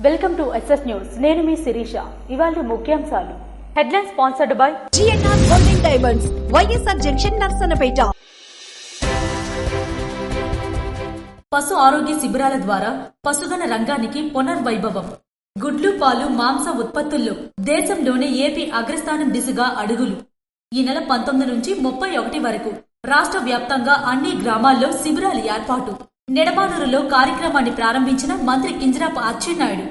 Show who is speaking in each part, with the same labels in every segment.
Speaker 1: Welcome to SS news. నేను మీ శిరీష. ఇవాళ ముఖ్యాంశాలు. Headline sponsored by
Speaker 2: GNR golden diamonds, YSR junction, Narasannapeta.
Speaker 3: పశు ఆరోగ్య శిబిరాల ద్వారా పశుగణ రంగానికి పునర్వైభవం. గుడ్లు, పాలు, మాంస ఉత్పత్తుల్లో దేశంలోనే ఏపీ అగ్రస్థానం దిశగా అడుగులు. ఈ నెల 19 నుంచి 31 వరకు రాష్ట్ర వ్యాప్తంగా అన్ని గ్రామాల్లో శిబిరాల ఏర్పాటు. నెడమానూరులో కార్యక్రమాన్ని ప్రారంభించిన మంత్రి కింజరాపు అచ్చెన్నాయుడు.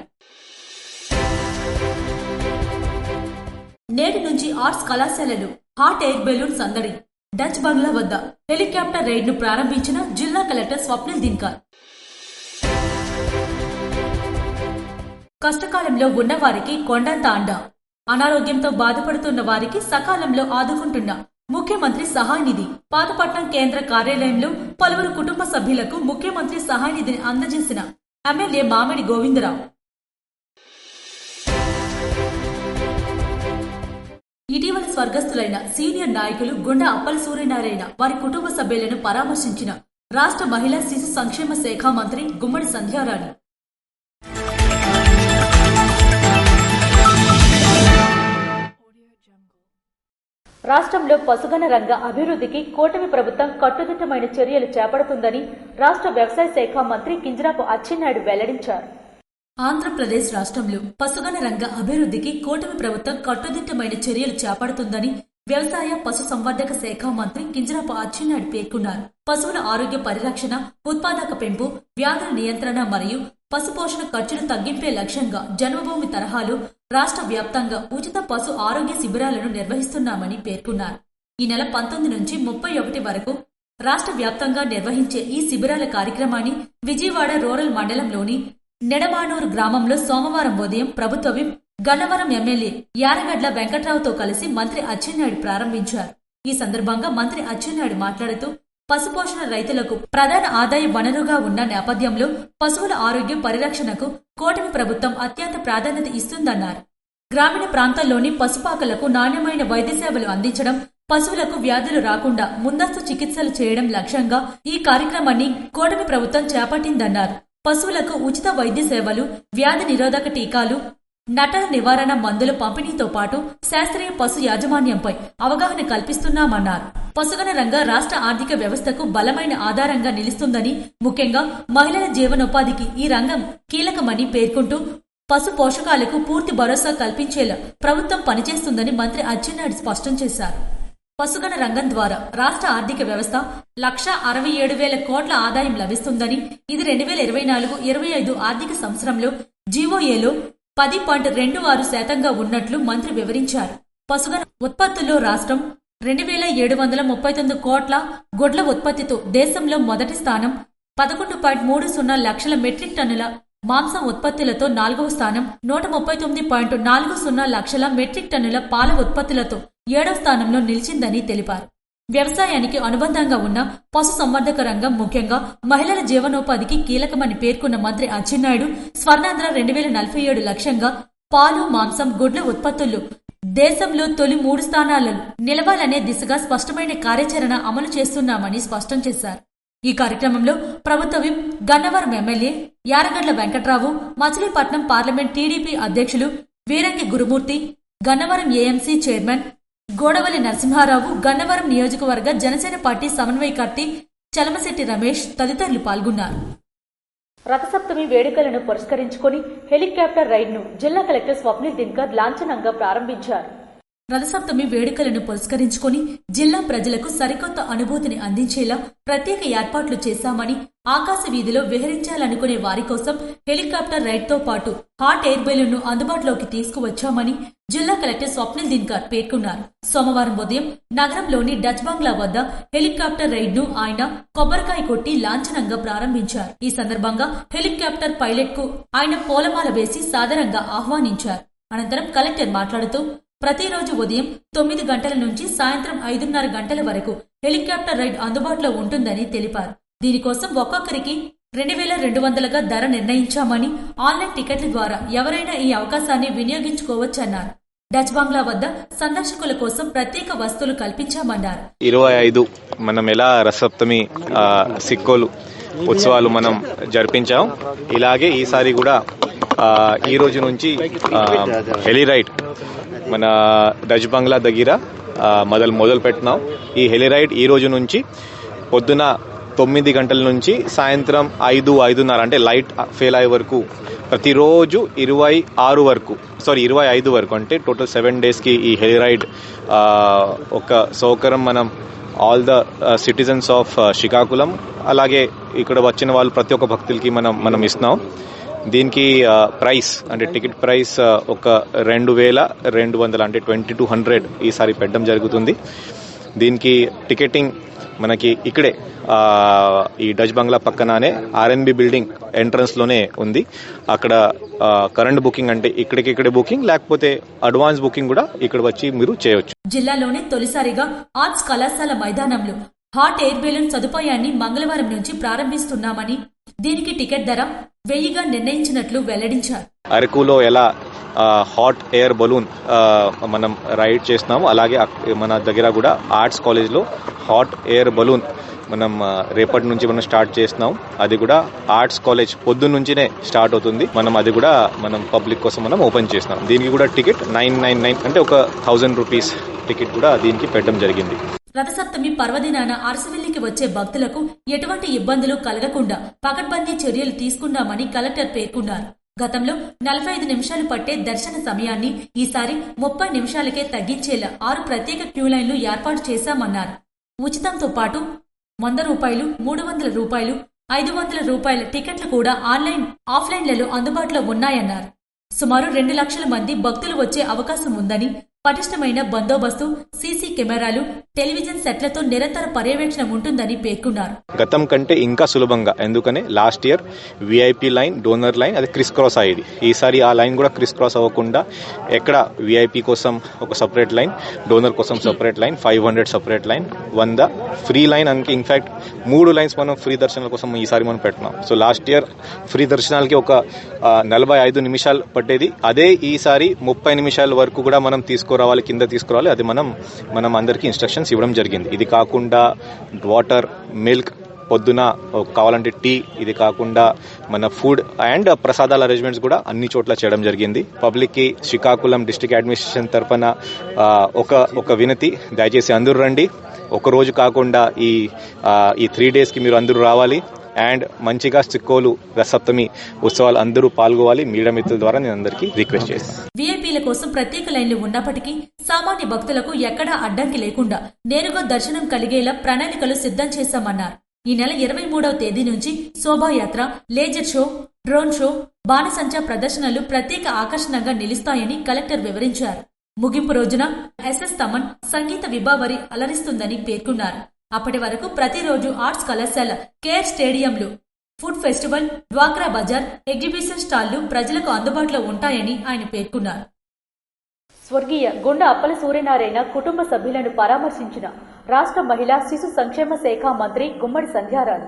Speaker 3: నేటి నుంచి ఆర్ట్స్ కళాశాలలు హాట్ ఎయిర్ బెలూన్ సందడి. డచ్ బంగ్లా వద్ద హెలికాప్టర్ రైడ్ ను ప్రారంభించిన జిల్లా కలెక్టర్ స్వప్నిల్ దిన్కర్. కష్టకాలంలో ఉన్నవారికి కొండంత అండ. అనారోగ్యంతో బాధపడుతున్న వారికి సకాలంలో ఆదుకుంటున్న ముఖ్యమంత్రి సహాయ నిధి. పాతపట్నం కేంద్ర కార్యాలయంలో పలువురు కుటుంబ సభ్యులకు ముఖ్యమంత్రి సహాయ నిధిని అందజేసిన ఎమ్మెల్యే మామిడి గోవిందరావు. ఇటీవల స్వర్గస్థులైన సీనియర్ నాయకులు గుండా అప్పల సూర్యనారాయణ వారి కుటుంబ సభ్యులను పరామర్శించిన రాష్ట్ర మహిళా శిశు సంక్షేమ శాఖ మంత్రి గుమ్మడి సంధ్యారాణి.
Speaker 1: రాష్ట్రంలో పశుగణ రంగ అభివృద్ధికి కూటమి ప్రభుత్వం కట్టుదిట్టమైన చర్యలు చేపడుతుందని రాష్ట్ర వ్యవసాయ శాఖ మంత్రి కింజరాపు అచ్చెన్నాయుడు వెల్లడించారు.
Speaker 3: ఆంధ్రప్రదేశ్ రాష్ట్రంలో పశుగణ రంగ అభివృద్ధికి కూటమి ప్రభుత్వం కట్టుదిట్టమైన చర్యలు చేపడుతుందని వ్యవసాయ పశు సంవర్ధక శాఖ మంత్రి కింజరాపు అచ్చెన్నాయుడు పేర్కొన్నారు. పశువుల ఆరోగ్య పరిరక్షణ, ఉత్పాదక పెంపు, వ్యాధుల నియంత్రణ మరియు పశుపోషణ ఖర్చులు తగ్గింపే లక్ష్యంగా జన్మభూమి తరహాలో రాష్ట్ర వ్యాప్తంగా ఉచిత పశు ఆరోగ్య శిబిరాలను నిర్వహిస్తున్నామని పేర్కొన్నారు. ఈ నెల 19 నుంచి 31 వరకు రాష్ట్ర వ్యాప్తంగా నిర్వహించే ఈ శిబిరాల కార్యక్రమాన్ని విజయవాడ రూరల్ మండలంలోని నెడమానూరు గ్రామంలో సోమవారం ఉదయం ప్రభుత్వ విప్ గన్నవరం ఎమ్మెల్యే యారగడ్ల వెంకట్రావుతో కలిసి మంత్రి అచ్చెన్నాయుడు ప్రారంభించారు. ఈ సందర్భంగా మంత్రి అచ్చెన్నాయుడు మాట్లాడుతూ పశుపోషణ రైతులకు ప్రధాన ఆదాయ వనరుగా ఉన్న నేపథ్యంలో పశువుల ఆరోగ్య పరిరక్షణకు కూటమి ప్రభుత్వం అత్యంత ప్రాధాన్యత ఇస్తుందన్నారు. గ్రామీణ ప్రాంతాల్లోని పశుపాకలకు నాణ్యమైన వైద్య సేవలు అందించడం, పశువులకు వ్యాధులు రాకుండా ముందస్తు చికిత్సలు చేయడం లక్ష్యంగా ఈ కార్యక్రమాన్ని కూటమి ప్రభుత్వం చేపట్టిందన్నారు. పశువులకు ఉచిత వైద్య సేవలు, వ్యాధి నిరోధక టీకాలు, నటల నివారణ మందుల పంపిణీతో పాటు శాస్త్రీయ పశు యాజమాన్యంపై అవగాహన కల్పిస్తున్నామన్నారు. పశుగణ రంగ రాష్ట్ర ఆర్థిక వ్యవస్థకు బలమైన ఆధారంగా నిలుస్తుందని, ముఖ్యంగా మహిళల జీవనోపాధికి ఈ రంగం కీలకమని పేర్కొంటూ పశు పోషకాలకు పూర్తి భరోసా కల్పించేలా ప్రభుత్వం పనిచేస్తుందని మంత్రి అచ్చెన్నాయుడు స్పష్టం చేశారు. పశుగణ రంగం ద్వారా రాష్ట్ర ఆర్థిక వ్యవస్థ 1,67,000 కోట్ల ఆదాయం లభిస్తుందని, ఇది 2024-25 ఆర్థిక సంవత్సరంలో జీఓఏలో 10.26% ఉన్నట్లు మంత్రి వివరించారు. పశుగణ ఉత్పత్తుల్లో రాష్ట్రం 2,739 కోట్ల గుడ్ల ఉత్పత్తితో దేశంలో మొదటి స్థానం, 11.30 లక్షల మెట్రిక్ టన్నుల మాంసం ఉత్పత్తులతో 4వ స్థానం, 139.40 లక్షల మెట్రిక్ టన్నుల పాల ఉత్పత్తులతో 7వ స్థానంలో నిలిచిందని తెలిపారు. వ్యవసాయానికి అనుబంధంగా ఉన్న పశు సంవర్ధక రంగం ముఖ్యంగా మహిళల జీవనోపాధికి కీలకమని పేర్కొన్న మంత్రి అచ్చెన్నాయుడు స్వర్ణాంధ్ర 2047 లక్ష్యంగా పాలు, మాంసం, గుడ్ల ఉత్పత్తుల్లో దేశంలో తొలి 3 స్థానాలను నిలవాలనే దిశగా స్పష్టమైన కార్యాచరణ అమలు చేస్తున్నామని స్పష్టం చేశారు. ఈ కార్యక్రమంలో ప్రభుత్వ whip Gannavaram MLA Yarlagadda Venkatrao, Machilipatnam parliament TDP అధ్యక్షులు వీరంగి గురుమూర్తి, గన్నవరం ఏఎంసీ చైర్మన్ గోడవల్లి నరసింహారావు, గన్నవరం నియోజకవర్గ జనసేన పార్టీ సమన్వయకర్త చలమశెట్టి రమేష్ తదితరులు పాల్గొన్నారు.
Speaker 1: రథసప్తమి వేడుకలను పురస్కరించుకుని హెలికాప్టర్ రైడ్ ను జిల్లా కలెక్టర్ స్వప్నిల్ దిన్కర్ లాంఛనంగా ప్రారంభించారు.
Speaker 3: రథసప్తమి వేడుకలను పురస్కరించుకుని జిల్లా ప్రజలకు సరికొత్త అనుభూతిని అందించేలా ప్రత్యేక ఏర్పాట్లు చేశామని, ఆకాశ వీధిలో విహరించాలనుకునే వారి కోసం హెలికాప్టర్ రైడ్ తో పాటు హాట్ ఎయిర్ బెలూన్ ను అందుబాటులోకి తీసుకువచ్చామని జిల్లా కలెక్టర్ స్వప్నిల్ దిన్కర్ పేర్కొన్నారు. సోమవారం ఉదయం నగరంలోని డచ్ బంగ్లా వద్ద హెలికాప్టర్ రైడ్ ను ఆయన కొబ్బరికాయ కొట్టి లాంఛనంగా ప్రారంభించారు. ఈ సందర్భంగా హెలికాప్టర్ పైలట్ కు ఆయన పూలమాల వేసి సాదరంగా ఆహ్వానించారు. అనంతరం కలెక్టర్ మాట్లాడుతూ ప్రతిరోజు ఉదయం 9 గంటల నుంచి సాయంత్రం 5:30 గంటల వరకు హెలికాప్టర్ రైడ్ అందుబాటులో ఉంటుందని తెలిపారు. దీనికోసం ఒక్కొక్కరికి 2,200గా ధర నిర్ణయించామని, ఆన్లైన్ టికెట్ల ద్వారా ఎవరైనా ఈ అవకాశాన్ని వినియోగించుకోవచ్చన్నారు. డచ్ బంగ్లా వద్ద సందర్శకుల కోసం ప్రత్యేక వసతులు కల్పించామన్నారు.
Speaker 4: 25 మనం ఎలా రథసప్తమి సిక్కోలు ఉత్సవాలు మనం జరిపించాం. ఇలాగే ఈసారి కూడా ఈ రోజు నుంచి హెలి రైడ్ మన డచ్ బంగ్లా దగ్గర మొదలు పెట్టినాం. ఈ హెలి రైడ్ ఈ రోజు నుంచి పొద్దున 9 గంటల నుంచి సాయంత్రం 5:30 అంటే లైట్ ఫెయిల్ అయ్యే వరకు ప్రతిరోజు 25 వరకు అంటే టోటల్ 7 డేస్కి ఈ హెలి రైడ్ ఒక సౌకర్యం మనం all the citizens of Srikakulam అలాగే ఇక్కడ వచ్చిన వాళ్ళు ప్రతి ఒక్క భక్తులకి మనం ఇస్తున్నాం. దీనికి ప్రైస్ అంటే టికెట్ ప్రైస్ ఒక 2,200 అంటే 2,200 ఈసారి పెట్టడం జరుగుతుంది. దీనికి టికెటింగ్ మనకి ఇక్కడే ఈ డచ్ బంగ్లా పక్కనే ఆర్ఎన్బి బిల్డింగ్ ఎంట్రన్స్ లోనే ఉంది. అక్కడ కరెంట్ బుకింగ్ అంటే ఇక్కడికిక్కడే బుకింగ్, లేకపోతే అడ్వాన్స్ బుకింగ్ కూడా ఇక్కడ వచ్చి మీరు చేయవచ్చు.
Speaker 3: జిల్లాలోనే తొలిసారిగా ఆర్ట్స్ కళాశాల మైదానంలో హాట్ ఎయిర్ బెలూన్ సదుపాయాన్ని మంగళవారం నుంచి ప్రారంభిస్తున్నామని, దీనికి టికెట్ ధర 1000గా నిర్ణయించినట్లు వెల్లడించారు.
Speaker 4: అరకులో ఎలా హాట్ ఎయిర్ బలూన్ మనం రైడ్ చేస్తున్నాము, అలాగే మన దగ్గర కూడా ఆర్ట్స్ కాలేజ్లో హాట్ ఎయిర్ బలూన్ మనం రేపటి నుంచి మనం స్టార్ట్ చేస్తున్నాం. అది కూడా ఆర్ట్స్ కాలేజ్ పొద్దున్న నుంచినే స్టార్ట్ అవుతుంది. అది కూడా మనం పబ్లిక్ కోసం మనం ఓపెన్ చేస్తున్నాం. దీనికి కూడా టికెట్ 999 అంటే ఒక 1000 రూపీస్ టికెట్ కూడా దీనికి పెట్టడం జరిగింది.
Speaker 3: రథసప్తమి పర్వదినాన అరసవెల్లికి వచ్చే భక్తులకు ఎటువంటి ఇబ్బందులు కలగకుండా పకడ్బందీ చర్యలు తీసుకున్నామని కలెక్టర్ పేర్కొన్నారు. గతంలో 45 నిమిషాలు పట్టే దర్శన సమయాన్ని ఈసారి 30 నిమిషాలకే తగ్గించేలా 6 ప్రత్యేక క్యూలైన్లు ఏర్పాటు చేశామన్నారు. ఉచితంతో పాటు 100 రూపాయలు, 300 రూపాయలు, 500 రూపాయల టికెట్లు కూడా ఆన్లైన్, ఆఫ్లైన్లలో అందుబాటులో ఉన్నాయన్నారు. సుమారు 2 లక్షల మంది భక్తులు వచ్చే అవకాశం ఉందని, పటిష్టమైన బందోబస్తు, సీసీ కెమెరాలు, టెలివిజన్ సెట్లతో నిరంతర పర్యవేక్షణ ఉంటుందని పేర్కొన్నారు.
Speaker 4: గతం కంటే ఇంకా సులభంగా, ఎందుకని last year VIP line, donor line అది క్రిస్ క్రాస్ అయ్యేది. ఈసారి ఆ లైన్ కూడా క్రిస్ క్రాస్ అవ్వకుండా ఎక్కడ విఐపి కోసం ఒక సపరేట్ లైన్, డోనర్ కోసం separate line, 500 separate line, 100 free line. అందుకే ఇన్ఫాక్ట్ 3 లైన్స్ మనం ఫ్రీ దర్శనాల కోసం ఈసారి మనం పెట్టినాం. సో లాస్ట్ ఇయర్ ఫ్రీ దర్శనాలకి ఒక 45 నిమిషాలు పట్టేది. అదే ఈసారి 30 నిమిషాల వరకు కూడా మనం తీసుకురావాలి, కింద తీసుకురావాలి. అది మనం అందరికీ ఇన్స్ట్రక్షన్స్ ఇవ్వడం జరిగింది. ఇది కాకుండా వాటర్, మిల్క్, పొద్దున కావాలంటే టీ, ఇది కాకుండా మన ఫుడ్ అండ్ ప్రసాదాల అరేంజ్మెంట్స్ కూడా అన్ని చోట్ల చేయడం జరిగింది. పబ్లిక్ కి శ్రీకాకుళం డిస్ట్రిక్ట్ అడ్మినిస్ట్రేషన్ తరఫున ఒక వినతి, దయచేసి అందరూ రండి. ఒక రోజు కాకుండా ఈ 3 days కి మీరు అందరూ రావాలి అండ్ మంచిగా చిక్కోలు రథసప్తమి ఉత్సవాలు అందరూ పాల్గొవాలి. మీడియా మిత్రుల ద్వారా నేను అందరికీ రిక్వెస్ట్ చేస్తాను.
Speaker 3: వీఐపీల కోసం ప్రత్యేక లైన్లు ఉన్నప్పటికీ సామాన్య భక్తులకు ఎక్కడా అడ్డంకి లేకుండా నేరుగా దర్శనం కలిగేలా ప్రణాళికలు సిద్ధం చేశామన్నారు. ఈ నెల 23వ తేదీ నుంచి శోభాయాత్ర, లేజర్ షో, డ్రోన్ షో, బాణసంచా ప్రదర్శనలు ప్రత్యేక ఆకర్షణగా నిలుస్తాయని కలెక్టర్ వివరించారు. ముగింపు రోజున ఎస్ఎస్ తమన్ సంగీత విభావరి అలరిస్తుందని పేర్కొన్నారు. అప్పటి వరకు ప్రతిరోజు ఆర్ట్స్ కళాశాల, కేఆర్ స్టేడియంలో ఫుడ్ ఫెస్టివల్, డ్వాక్రా బజార్, ఎగ్జిబిషన్ స్టాళ్లు ప్రజలకు అందుబాటులో ఉంటాయని ఆయన పేర్కొన్నారు.
Speaker 1: స్వర్గీయ గుండా అప్పల సూర్యనారాయణ కుటుంబ సభ్యులను పరామర్శించిన రాష్ట్ర మహిళా శిశు సంక్షేమ శాఖ మంత్రి గుమ్మడి సంధ్యారాణి.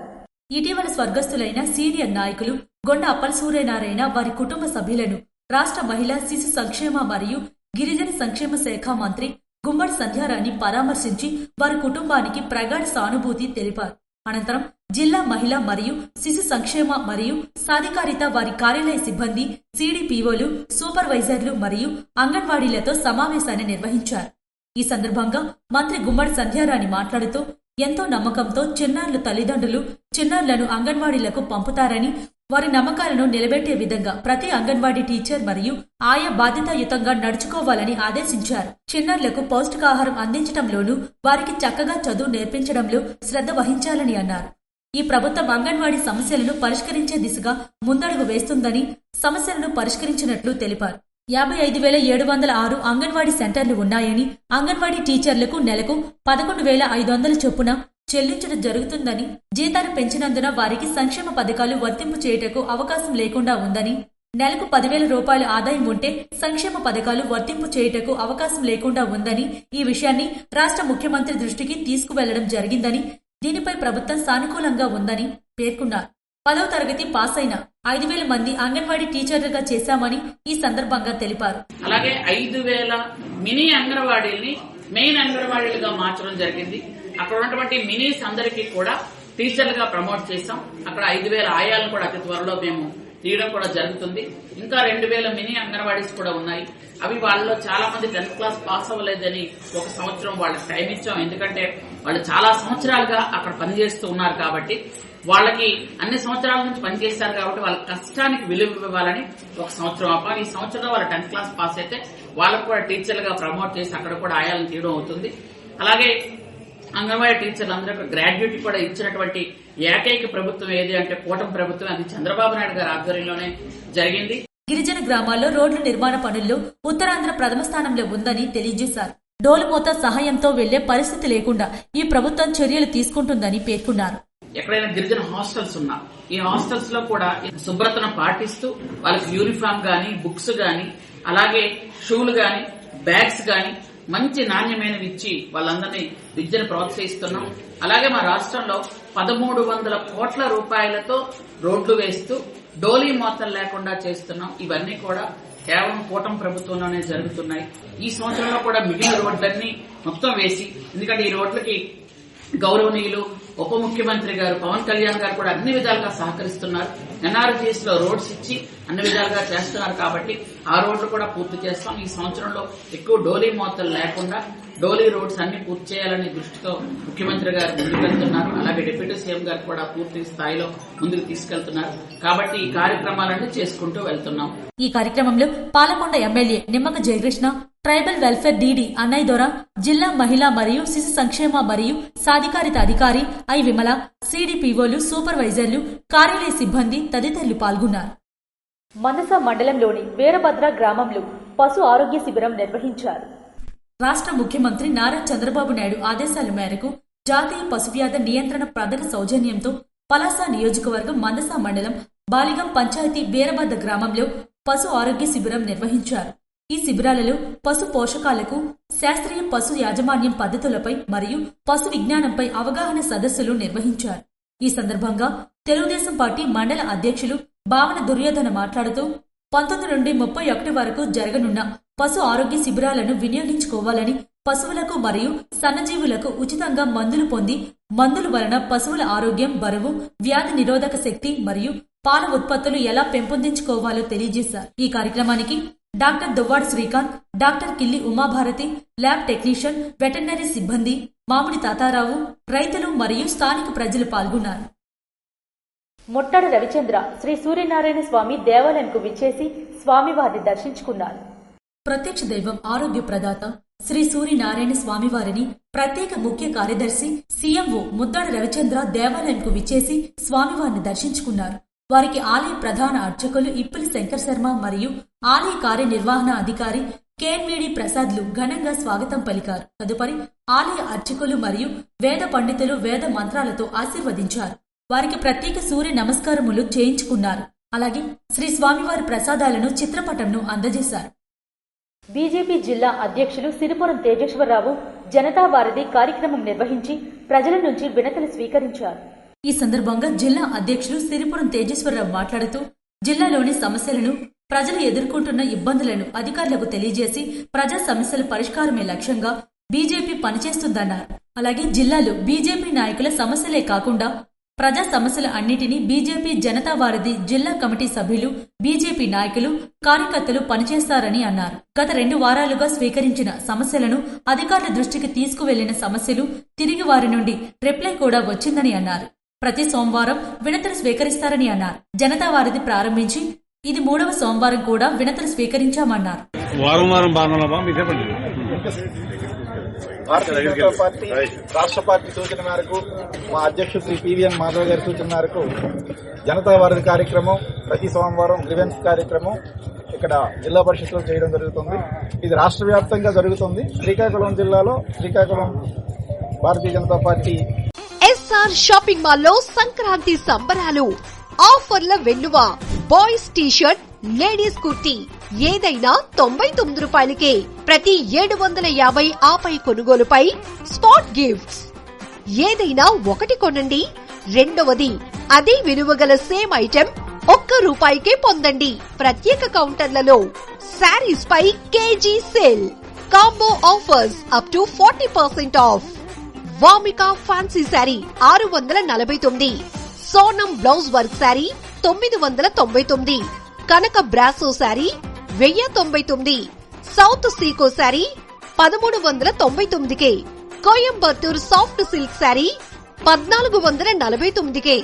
Speaker 3: ఇటీవల స్వర్గస్థులైన సీనియర్ నాయకులు గొండ అప్పల సూర్యనారాయణ, వారి కుటుంబ సభ్యులను రాష్ట్ర మహిళా శిశు సంక్షేమ మరియు గిరిజన సంక్షేమ శాఖ మంత్రి గుమ్మడి సంధ్యారాణి పరామర్శించి వారి కుటుంబానికి ప్రగాఢ సానుభూతి తెలిపారు. అనంతరం జిల్లా మహిళా మరియు శిశు సంక్షేమ మరియు సాధికారిత వారి కార్యాలయ సిబ్బంది, సిడిపిఓలు, సూపర్వైజర్లు మరియు అంగన్వాడీలతో సమావేశాన్ని నిర్వహించారు. ఈ సందర్భంగా మంత్రి గుమ్మడి సంధ్యారాణి మాట్లాడుతూ, ఎంతో నమ్మకంతో చిన్నారుల తల్లిదండ్రులు చిన్నారులను అంగన్వాడీలకు పంపుతారని, వారి నమ్మకాలను నిలబెట్టే విధంగా ప్రతి అంగన్వాడీ టీచర్ మరియు ఆయా బాధ్యతాయుతంగా నడుచుకోవాలని ఆదేశించారు. చిన్నారులకు పౌష్టికాహారం అందించడంలోనూ వారికి చక్కగా చదువు నేర్పించడంలో శ్రద్ధ వహించాలని అన్నారు. ఈ ప్రభుత్వం అంగన్వాడీ సమస్యలను పరిష్కరించే దిశగా ముందడుగు వేస్తుందని, సమస్యలను పరిష్కరించినట్లు తెలిపారు. 55,706 అంగన్వాడీ సెంటర్లు ఉన్నాయని, అంగన్వాడీ టీచర్లకు నెలకు 11,500 చొప్పున చెల్లించడం జరుగుతుందని, జీతాలు పెంచినందున వారికి సంక్షేమ పథకాలు వర్తింపు చేయుటకు అవకాశం లేకుండా ఉందని, నెలకు 10,000 రూపాయల ఆదాయం ఉంటే సంక్షేమ పథకాలు వర్తింపు చేయుటకు అవకాశం లేకుండా ఉందని, ఈ విషయాన్ని రాష్ట్ర ముఖ్యమంత్రి దృష్టికి తీసుకువెళ్లడం జరిగిందని, దీనిపై ప్రభుత్వం సానుకూలంగా ఉందని పేర్కొన్నారు. 10వ తరగతి పాస్ అయిన 5,000 మంది అంగన్వాడీ టీచర్లుగా చేశామని ఈ సందర్భంగా తెలిపారు.
Speaker 5: అలాగే 5,000 మినీ అంగన్వాడీల్ని మెయిన్ అంగన్వాడీలుగా మార్చడం జరిగింది. అక్కడ ఉన్నటువంటి మినీస్ అందరికీ కూడా టీచర్లుగా ప్రమోట్ చేశాం. అక్కడ 5,000 ఆయాలను కూడా అతి త్వరలో మేము తీయడం కూడా జరుగుతుంది. ఇంకా 2,000 మినీ అంగన్వాడీస్ కూడా ఉన్నాయి. అవి వాళ్ళలో చాలా మంది 10th క్లాస్ పాస్ అవ్వలేదని 1 సంవత్సరం వాళ్ళకి టైం ఇచ్చాం. ఎందుకంటే వాళ్ళు చాలా సంవత్సరాలుగా అక్కడ పనిచేస్తూ ఉన్నారు కాబట్టి, వాళ్ళకి అన్ని సంవత్సరాల నుంచి పనిచేశారు కాబట్టి వాళ్ళ కష్టానికి విలువ ఇవ్వాలని 1 సంవత్సరం ఆపాం. ఈ సంవత్సరంలో వాళ్ళు 10th క్లాస్ పాస్ అయితే వాళ్ళకు కూడా టీచర్లుగా ప్రమోట్ చేసి అక్కడ కూడా ఆయాలను తీయడం అవుతుంది. అలాగే అంగన్వాడీ టీచర్లు అందరూ గ్రాడ్యుయేట్ కూడా ఇచ్చినటువంటి ఏకైక ప్రభుత్వం ఏది అంటే కూటమి ప్రభుత్వం. అది చంద్రబాబు నాయుడు గారి ఆధ్వర్యంలోనే జరిగింది.
Speaker 3: గిరిజన గ్రామాల్లో రోడ్ల నిర్మాణ పనుల్లో ఉత్తరాంధ్ర ప్రథమ స్థానంలో ఉందని తెలియజేశారు. డోలుమోత సహాయంతో వెళ్లే పరిస్థితి లేకుండా ఈ ప్రభుత్వం చర్యలు తీసుకుంటుందని పేర్కొన్నారు.
Speaker 5: ఎక్కడైనా గిరిజన హాస్టల్స్ ఉన్నా ఈ హాస్టల్స్ లో కూడా శుభ్రతను పాటిస్తూ వాళ్ళకి యూనిఫామ్ గానీ, బుక్స్ గానీ, అలాగే షూలు గానీ, బ్యాగ్స్ గానీ మంచి నాణ్యమైనవి ఇచ్చి వాళ్ళందరినీ విద్యను ప్రోత్సహిస్తున్నాం. అలాగే మా రాష్ట్రంలో 1,300 కోట్ల రూపాయలతో రోడ్లు వేస్తూ డోలీ మోతలు లేకుండా చేస్తున్నాం. ఇవన్నీ కూడా కేవలం కూటమి ప్రభుత్వంలోనే జరుగుతున్నాయి. ఈ సంవత్సరంలో కూడా మిగిలిన రోడ్లన్నీ మొత్తం వేసి, ఎందుకంటే ఈ రోడ్లకి గౌరవనీయులు ఉప ముఖ్యమంత్రి గారు పవన్ కళ్యాణ్ గారు కూడా అన్ని విధాలుగా సహకరిస్తున్నారు. ఎన్ఆర్జీఎస్ లో రోడ్స్ ఇచ్చి అన్ని విధాలుగా చేస్తున్నారు కాబట్టి ఆ రోడ్లు కూడా పూర్తి చేస్తాం. ఈ సంవత్సరంలో ఎక్కువ డోలీ మోతలు లేకుండా డోలీ రోడ్స్ అన్ని పూర్తి చేయాలనే దృష్టితో ముఖ్యమంత్రి గారు ముందుకెళ్తున్నారు. అలాగే డిప్యూటీ సీఎం గారు కూడా పూర్తి స్థాయిలో ముందుకు తీసుకెళ్తున్నారు. కాబట్టి ఈ కార్యక్రమాలన్నీ చేసుకుంటూ వెళ్తున్నాం.
Speaker 3: ఈ కార్యక్రమంలో Palakonda MLA Nimmaka Jayakrishna, tribal welfare DD అన్నయ్య దొర, జిల్లా మహిళా మరియు శిశు సంక్షేమ మరియు సాధికారిత అధికారి ఐ విమల, సిడిపిఓలు, సూపర్వైజర్లు, కార్యాలయ సిబ్బంది తదితరులు పాల్గొన్నారు.
Speaker 1: మనస మండలంలోని వీరభద్ర గ్రామంలో పశు ఆరోగ్య శిబిరం నిర్వహించారు.
Speaker 3: రాష్ట్ర ముఖ్యమంత్రి నారా చంద్రబాబు నాయుడు ఆదేశాల మేరకు జాతీయ పశువ్యాధి నియంత్రణ పథక సౌజన్యంతో పలాస నియోజకవర్గం మనస మండలం బాలిగం పంచాయతీ వీరభద్ర గ్రామంలో పశు ఆరోగ్య శిబిరం నిర్వహించారు. ఈ శిబిరాలలో పశు పోషకాలకు, శాస్త్రీయ పశు యాజమాన్యం పద్ధతులపై మరియు పశు విజ్ఞానంపై అవగాహన సదస్సులు నిర్వహించారు. ఈ సందర్భంగా తెలుగుదేశం పార్టీ మండల అధ్యక్షులు భావన దుర్యోధన మాట్లాడుతూ 19 నుండి 31 వరకు జరగనున్న పశు ఆరోగ్య శిబిరాలను వినియోగించుకోవాలని, పశువులకు మరియు సన్నజీవులకు ఉచితంగా మందులు పొంది మందుల వలన పశువుల ఆరోగ్యం, బరువు, వ్యాధి నిరోధక శక్తి మరియు పాల ఉత్పత్తులు ఎలా పెంపొందించుకోవాలో తెలియజేశారు. ఈ కార్యక్రమానికి డాక్టర్ దువ్వాడ శ్రీకాంత్, డాక్టర్ కిల్లి ఉమాభారతి, ల్యాబ్ టెక్నీషియన్, వెటర్నరీ సిబ్బంది, మామిడి తాతారావు, రైతులు మరియు స్థానిక ప్రజలు పాల్గొన్నారు.
Speaker 1: ముట్టడ రవిచంద్ర శ్రీ సూర్యనారాయణ స్వామి దేవాలయంకు విచ్చేసి స్వామివారిని దర్శించుకున్నారు.
Speaker 3: ప్రత్యక్ష దైవం, ఆరోగ్య ప్రదాత శ్రీ సూర్యనారాయణ స్వామివారిని ప్రత్యేక ముఖ్య కార్యదర్శి సీఎంఓ ముద్దడ రవిచంద్ర దేవాలయంకు విచ్చేసి స్వామివారిని దర్శించుకున్నారు. వారికి ఆలయ ప్రధాన అర్చకులు ఇప్పిలి శంకర్ శర్మ మరియు ఆలయ కార్యనిర్వహణ అధికారి కేఎన్విడి ప్రసాద్లు ఘనంగా స్వాగతం పలికారు. తదుపరి ఆలయ అర్చకులు మరియు వేద పండితులు వేద మంత్రాలతో ఆశీర్వదించారు. వారికి ప్రత్యేక సూర్య నమస్కారములు చేయించుకున్నారు. అలాగే శ్రీ స్వామివారి ప్రసాదాలను చిత్రపటంను అందజేశారు.
Speaker 1: బీజేపీ జిల్లా అధ్యక్షులు సిరిపురం తేజేశ్వరరావు జనతా వారధి కార్యక్రమం నిర్వహించి ప్రజల నుంచి వినతులు స్వీకరించారు.
Speaker 3: ఈ సందర్భంగా జిల్లా అధ్యక్షులు సిరిపురం తేజేశ్వరరావు మాట్లాడుతూ జిల్లాలోని సమస్యలను, ప్రజలు ఎదుర్కొంటున్న ఇబ్బందులను అధికారులకు తెలియజేసి ప్రజా సమస్యల పరిష్కారమే లక్ష్యంగా బీజేపీ పనిచేస్తుందన్నారు. అలాగే జిల్లాలో బీజేపీ నాయకుల సమస్యలే కాకుండా ప్రజా సమస్యల అన్నిటినీ బీజేపీ జనతా వారధి జిల్లా కమిటీ సభ్యులు, బీజేపీ నాయకులు, కార్యకర్తలు పనిచేస్తారని అన్నారు. గత 2 వారాలుగా స్వీకరించిన సమస్యలను, అధికారుల దృష్టికి తీసుకువెళ్లిన సమస్యలు తిరిగి వారి నుండి రిప్లై కూడా వచ్చిందని అన్నారు. ప్రతి సోమవారం వినతులు స్వీకరిస్తారని అన్నారు. జనతా వారధి ప్రారంభించి ఇది 3వ సోమవారం కూడా వినతులు స్వీకరించామన్నారు.
Speaker 6: భారతీయ జనతా పార్టీ రాష్ట్ర పార్టీ సూచన మేరకు మా అధ్యక్షుడు శ్రీ పివిఎన్ మాధవ్ గారి సూచన మేరకు జనతా వారధి కార్యక్రమం ప్రతి సోమవారం గ్రీవెన్స్ కార్యక్రమం ఇక్కడ జిల్లా పరిషత్లో చేయడం జరుగుతుంది. ఇది రాష్ట్ర వ్యాప్తంగా జరుగుతుంది. శ్రీకాకుళం జిల్లాలో Srikakulam Bharatiya Janata party
Speaker 2: SR shopping mall లో సంక్రాంతి సంబరాలు, ఆఫర్ల వెల్లువ. బాయ్స్ టీషర్ట్, లేడీస్ కుర్తీ ఏదైనా 99 రూపాయలకే. ప్రతి 750 ఆపై కొనుగోలుపై స్పాట్ గిఫ్ట్స్. ఏదైనా ఒకటి కొనండి, రెండవది అదే విలువ గల సేమ్ ఐటెం ₹1 పొందండి. ప్రత్యేక కౌంటర్లలో శారీస్ పై KG sale, combo offers up to 40% off. Vamika fancy sari 649, Sonam blouse work sari 999, Kanaka brasso sari 1099, south సీకో sari 1399, Coimbatore soft silk sari 1449,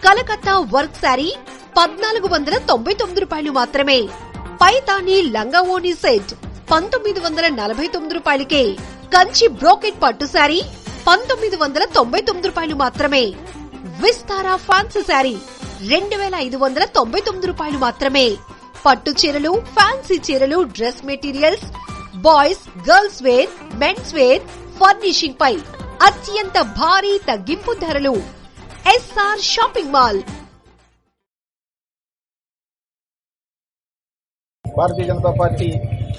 Speaker 2: Calcutta work sari 1499 రూపాయలు మాత్రమే. పైతాని లంగావోని సెట్ 1949 రూపాయలకే. కంచి బ్రోకెట్ పట్టు శారీ 1999 రూపాయలు మాత్రమే. విస్తారా ఫ్యాన్సీ శారీ 2599 రూపాయలు మాత్రమే. పట్టు చీరలు, ఫ్యాన్సీ చీరలు, dress materials, boys, girls wear, men's wear, furnishing పై అత్యంత భారీ తగ్గింపు ధరలు. SR shopping mall.
Speaker 6: Bharatiya Janata party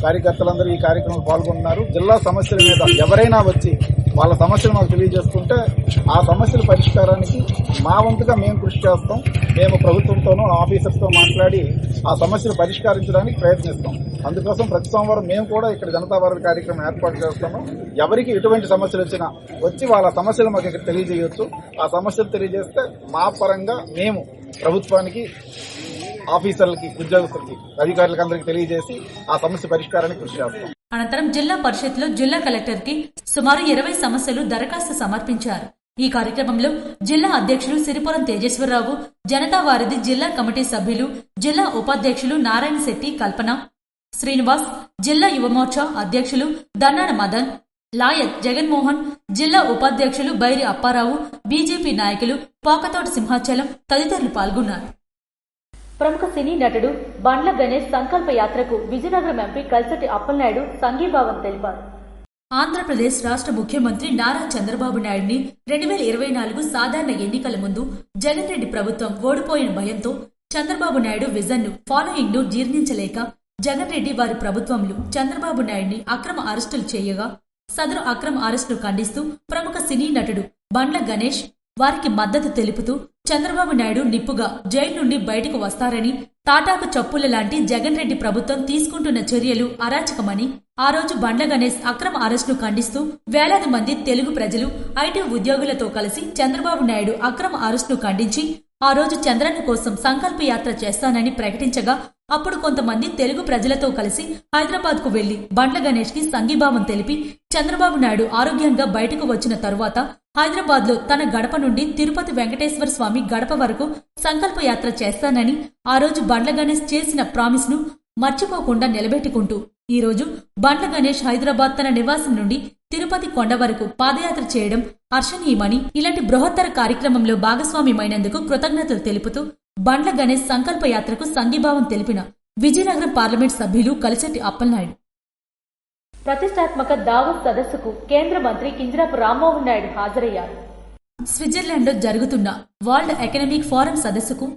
Speaker 6: కార్యకర్తలందరూ ఈ కార్యక్రమంలో పాల్గొన్నారు. జిల్లా సమస్యల మీద ఎవరైనా వచ్చి వాళ్ళ సమస్యలు మాకు తెలియజేసుకుంటే ఆ సమస్యల పరిష్కారానికి మా వంతుగా మేము కృషి చేస్తాం. మేము ప్రభుత్వంతోనూ ఆఫీసర్స్తో మాట్లాడి ఆ సమస్యలు పరిష్కరించడానికి ప్రయత్నిస్తాం. అందుకోసం ప్రతి సోమవారం మేము కూడా ఇక్కడ జనతా వారధి కార్యక్రమం ఏర్పాటు చేస్తాము. ఎవరికి ఎటువంటి సమస్యలు వచ్చినా వచ్చి వాళ్ళ సమస్యలు మాకు ఇక్కడ తెలియజేయొచ్చు. ఆ సమస్యలు తెలియజేస్తే మా పరంగా మేము ప్రభుత్వానికి, ఆఫీసర్లకి, ఉద్యోగస్తులకి, అధికారులకు అందరికీ తెలియజేసి ఆ సమస్య పరిష్కారానికి కృషి చేస్తాం.
Speaker 3: అనంతరం జిల్లా పరిషత్లో జిల్లా కలెక్టర్ కి సుమారు 20 సమస్యలు దరఖాస్తు సమర్పించారు. ఈ కార్యక్రమంలో జిల్లా అధ్యక్షులు సిరిపురం తేజేశ్వరరావు, జనతా వారధి జిల్లా కమిటీ సభ్యులు, జిల్లా ఉపాధ్యక్షులు నారాయణ శెట్టి, కల్పన, శ్రీనివాస్, జిల్లా యువమోర్చా అధ్యక్షులు దన్నాన మదన్, లాయర్ జగన్మోహన్, జిల్లా ఉపాధ్యక్షులు బైరి అప్పారావు, బీజేపీ నాయకులు పోకతోటి సింహాచలం తదితరులు పాల్గొన్నారు.
Speaker 1: ప్రముఖ సినీ నటుడు బండ్ల గణేష్ సంకల్ప యాత్రకు విజయనగరం ఎంపీ కల్సటి అప్పలనాయుడు సంఘీభావం తెలిపారు.
Speaker 3: ఆంధ్రప్రదేశ్ రాష్ట్ర ముఖ్యమంత్రి నారా చంద్రబాబు నాయుడిని 2024 సాధారణ ఎన్నికల ముందు జగన్ రెడ్డి ప్రభుత్వం ఓడిపోయిన భయంతో చంద్రబాబు నాయుడు విజన్ ను, ఫాలోయింగ్ ను జీర్ణించలేక జగన్ రెడ్డి వారి ప్రభుత్వంలో చంద్రబాబు నాయుడిని అక్రమ అరెస్టులు చేయగా సదరు అక్రమ అరెస్టును ఖండిస్తూ ప్రముఖ సినీ నటుడు బండ్ల గణేష్ వారికి మద్దతు తెలుపుతూ చంద్రబాబు నాయుడు నిప్పుగా జైలు నుండి బయటకు వస్తారని, తాటాకు చప్పుల లాంటి జగన్ రెడ్డి ప్రభుత్వం తీసుకుంటున్న చర్యలు అరాచకమని ఆ రోజు బండ్ల గణేష్ అక్రమ అరెస్టును ఖండిస్తూ వేలాది మంది తెలుగు ప్రజలు, ఐటీ ఉద్యోగులతో కలిసి చంద్రబాబు నాయుడు అక్రమ అరెస్టును ఖండించి ఆ రోజు చంద్రన్న కోసం సంకల్ప యాత్ర చేస్తానని ప్రకటించగా అప్పుడు కొంతమంది తెలుగు ప్రజలతో కలిసి హైదరాబాద్ కు వెళ్లి బండ్ల గణేష్ కి సంఘీభావం తెలిపి చంద్రబాబు నాయుడు ఆరోగ్యంగా బయటకు వచ్చిన తరువాత హైదరాబాద్ లో తన గడప నుండి తిరుపతి వెంకటేశ్వర స్వామి గడప వరకు సంకల్ప యాత్ర చేస్తానని ఆ రోజు బండ్ల గణేష్ చేసిన ప్రామిస్ ను మర్చిపోకుండా నిలబెట్టుకుంటూ ఈ రోజు బండ్ల గణేష్ హైదరాబాద్ తన నివాసం నుండి తిరుపతి కొండ వరకు పాదయాత్ర చేయడం హర్షణీయమని, ఇలాంటి బృహత్తర కార్యక్రమంలో భాగస్వామ్యమైనందుకు కృతజ్ఞతలు తెలుపుతూ బండ్ల గణేష్ సంకల్ప యాత్రకు సంఘీభావం తెలిపిన విజయనగరం పార్లమెంట్ సభ్యులు కలిసటి అప్పలనాయుడు.
Speaker 1: ప్రతిష్టాత్మక దావోస్ సదస్సుకు కేంద్ర మంత్రి కింజరాపు రామ్మోహన్ నాయుడు హాజరయ్యారు.
Speaker 3: స్విట్జర్లాండ్ లో జరుగుతున్న వరల్డ్ ఎకనామిక్ ఫోరం సదస్సుకు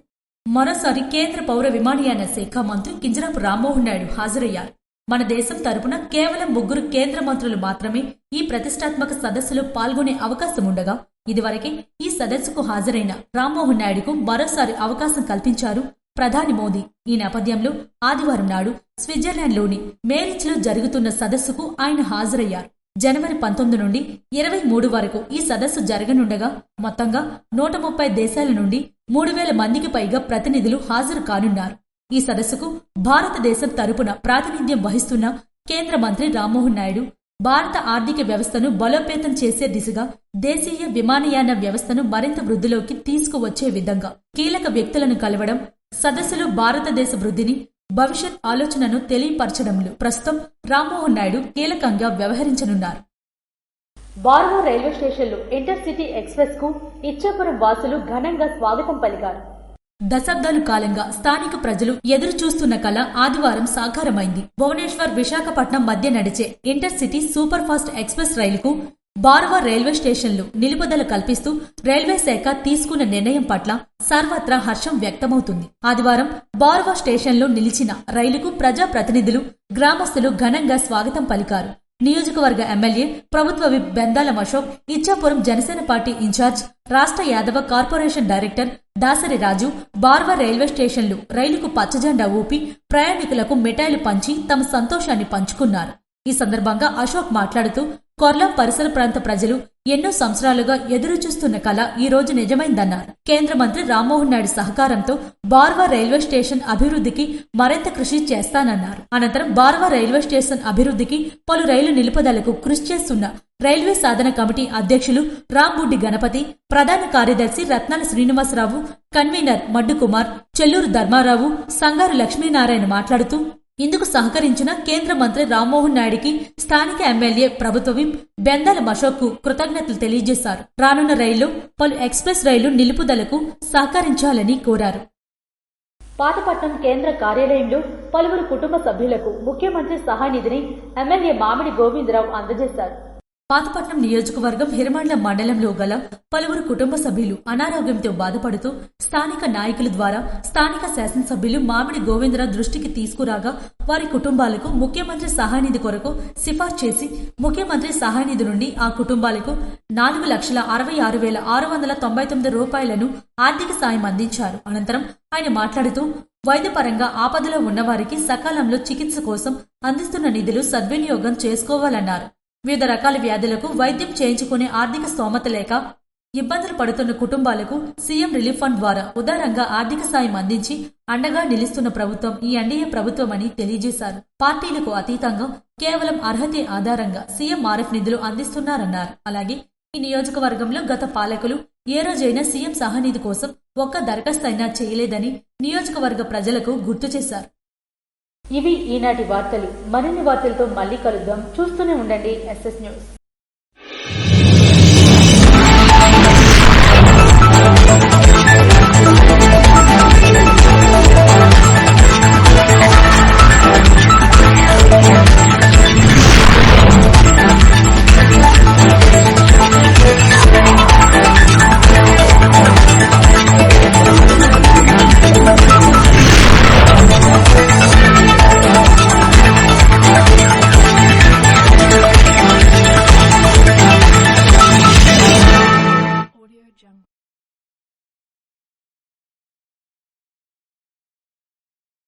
Speaker 3: మరోసారి కేంద్ర పౌర విమానయాన శాఖ మంత్రి కింజరాపు రామ్మోహన్ నాయుడు హాజరయ్యారు. మన దేశం తరపున కేవలం 3 కేంద్ర మంత్రులు మాత్రమే ఈ ప్రతిష్టాత్మక సదస్సులో పాల్గొనే అవకాశం ఉండగా ఇదివరకే ఈ సదస్సుకు హాజరైన రామ్మోహన్ నాయుడుకు మరోసారి అవకాశం కల్పించారు ప్రధాని మోదీ. ఈ నేపథ్యంలో ఆదివారం నాడు స్విట్జర్లాండ్లోని మేరిచ్ లో జరుగుతున్న సదస్సుకు ఆయన హాజరయ్యారు. జనవరి 19 నుండి 23 వరకు ఈ సదస్సు జరగనుండగా మొత్తంగా 130 దేశాల నుండి 3000 మందికి పైగా ప్రతినిధులు హాజరు కానున్నారు. ఈ సదస్సుకు భారతదేశం తరపున ప్రాతినిధ్యం వహిస్తున్న కేంద్ర మంత్రి రామ్మోహన్ నాయుడు భారత ఆర్థిక వ్యవస్థను బలోపేతం చేసే దిశగా దేశీయ విమానయాన వ్యవస్థను మరింత వృద్ధిలోకి తీసుకువచ్చే విధంగా కీలక వ్యక్తులను కలవడం, సదస్సులో భారతదేశ వృద్ధిని, భవిష్యత్ ఆలోచనను తెలియపరచడంలో ప్రస్తుతం రామ్మోహన్ నాయుడు కీలకంగా వ్యవహరించనున్నారు.
Speaker 1: బార్వా రైల్వే స్టేషన్లో ఇంటర్సిటీ ఎక్స్ప్రెస్ కు ఇచ్చాపురం వాసులు ఘనంగా స్వాగతం పలికారు.
Speaker 3: దశాబ్దాల కాలంగా స్థానిక ప్రజలు ఎదురు చూస్తున్న కళ ఆదివారం సాకారమైంది. భువనేశ్వర్, విశాఖపట్నం మధ్య నడిచే ఇంటర్సిటీ సూపర్ ఫాస్ట్ ఎక్స్ప్రెస్ రైలుకు బార్వా రైల్వే స్టేషన్లో నిలుపుదల కల్పిస్తూ రైల్వే శాఖ తీసుకున్న నిర్ణయం పట్ల సర్వత్రా హర్షం వ్యక్తమవుతుంది. ఆదివారం బార్వా స్టేషన్లో నిలిచిన రైలుకు ప్రజాప్రతినిధులు, గ్రామస్తులు ఘనంగా స్వాగతం పలికారు. నియోజకవర్గ ఎమ్మెల్యే, ప్రభుత్వ whip Bendalam Ashok, Ichchapuram Janasena party incharge, రాష్ట్ర Yadava corporation director Dasari Raju Baruva railway స్టేషన్లో రైలుకు పచ్చజెండా ఊపి ప్రయాణికులకు మిఠాయిలు పంచి తమ సంతోషాన్ని పంచుకున్నారు. ఈ సందర్భంగా అశోక్ మాట్లాడుతూ కొర్ల పరిసర ప్రాంత ప్రజలు ఎన్నో సంవత్సరాలుగా ఎదురుచూస్తున్న కళ ఈ రోజు నిజమైందన్నారు. కేంద్ర మంత్రి రామ్మోహన్ నాయుడు సహకారంతో బార్వా రైల్వే స్టేషన్ అభివృద్ధికి మరింత కృషి చేస్తానన్నారు. అనంతరం బార్వా రైల్వే స్టేషన్ అభివృద్ధికి పలు రైలు నిలుపుదలకు కృషి చేస్తున్న రైల్వే సాధన కమిటీ అధ్యక్షులు రాంబుడ్డి గణపతి, ప్రధాన కార్యదర్శి రత్నాల శ్రీనివాసరావు, కన్వీనర్ మడ్డు కుమార్, చెల్లూరు ధర్మారావు, సంగారు లక్ష్మీనారాయణ మాట్లాడుతూ ఇందుకు సహకరించిన కేంద్ర మంత్రి రామ్మోహన్ నాయుడికి స్థానిక ఎమ్మెల్యే ప్రభుత్వ విప్ బెందాల అశోక్ కు కృతజ్ఞతలు తెలియజేశారు. రానున్న రైల్లో పలు ఎక్స్ప్రెస్ రైలు నిలుపుదలకు సహకరించాలని కోరారు.
Speaker 1: పాతపట్నం కేంద్ర కార్యాలయంలో పలువురు కుటుంబ సభ్యులకు ముఖ్యమంత్రి సహాయనిధిని ఎమ్మెల్యే మామిడి గోవిందరావు అందజేశారు.
Speaker 3: పాతపట్నం నియోజకవర్గం హిరమండలం మండలంలో గల పలువురు కుటుంబ సభ్యులు అనారోగ్యంతో బాధపడుతూ స్థానిక నాయకుల ద్వారా స్థానిక శాసనసభ్యులు మామిడి గోవిందరావు దృష్టికి తీసుకురాగా వారి కుటుంబాలకు ముఖ్యమంత్రి సహాయనిధి కొరకు సిఫార్సు చేసి ముఖ్యమంత్రి సహాయనిధి నుండి ఆ కుటుంబాలకు 4,66,699 రూపాయలను ఆర్థిక సాయం అందించారు. అనంతరం ఆయన మాట్లాడుతూ వైద్యపరంగా ఆపదలో ఉన్నవారికి సకాలంలో చికిత్స కోసం అందిస్తున్న నిధులు సద్వినియోగం చేసుకోవాలన్నారు. వివిధ రకాల వ్యాధులకు వైద్యం చేయించుకునే ఆర్థిక స్తోమత లేక ఇబ్బందులు పడుతున్న కుటుంబాలకు సీఎం రిలీఫ్ ఫండ్ ద్వారా ఉదారంగా ఆర్థిక సాయం అందించి అండగా నిలుస్తున్న ప్రభుత్వం ఈ ఎన్డీఏ ప్రభుత్వమని తెలియజేశారు. పార్టీలకు అతీతంగా కేవలం అర్హతే ఆధారంగా సీఎంఆర్ఎఫ్ నిధులు అందిస్తున్నారన్నారు. అలాగే ఈ నియోజకవర్గంలో గత పాలకులు ఏ రోజైనా సీఎం సహాయనిధి కోసం ఒక్క దరఖాస్తు అయినా చేయలేదని నియోజకవర్గ ప్రజలకు గుర్తు చేశారు.
Speaker 1: ఇవి ఈనాటి వార్తలు. మరిన్ని వార్తలతో మళ్ళీ కలుద్దాం. చూస్తూనే ఉండండి SS న్యూస్.